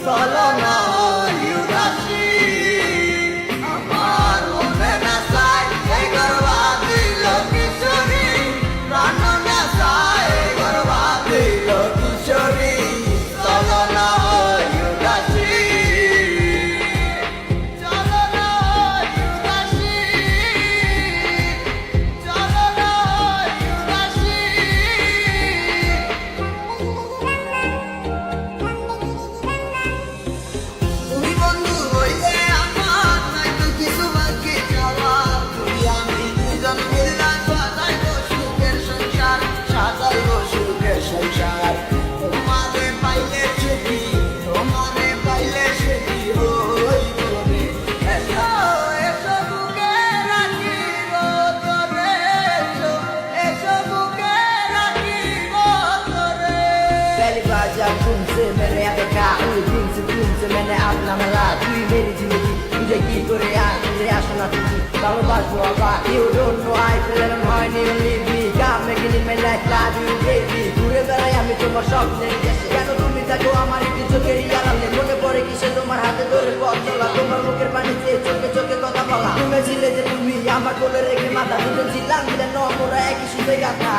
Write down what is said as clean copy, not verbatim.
চলো না ইউদাসী আমার মনে না চাই এই গর্বা দিল কিশোরী প্রাণ না চাই এই গর্বা দিল কিশোরী চলো না ইউদাসী চলো না ইউদাসী চলো না ইউদাসী তুমি বন্ধু হইলে আমার নাই তো কিছু বাকি যাওয়ার তুই আমি দুজন মিললাম সাজাইবো সুখের সংসার সাজাইবো সুখের সংসার তোমারে পাইলে সুখী তোমারে পাইলে সুখী হইব রে এসো এসো বুকে রাখিব তোরে এসো এসো বুকে রাখিব তোরে पहली बार जब तुमसे मैंने देखा उस दिन से तुमसे मैंने अपना मिला तुई मेरी जिंदगी तुझे की करे यार तुझे आशना तुझी ভালোবাসবো আবার you don't know I feel I'm high never leave me God making it my life love you baby ঘুরে বেড়াই আমি তোমার স্বপ্নের দেশে কেন তুমি থাকো আমার একটু চোখেরই আড়ালে মনে পড়ে কিসে তোমার হাতে ধরে পথ চলা তোমার মুখের পানিতে চোখে চোখে কথা বলা তুমি ছিলে যে তুমি আমার কোলে রেখে মাথা দুটো ছিলাম যেন আমরা একই সুখে গাথা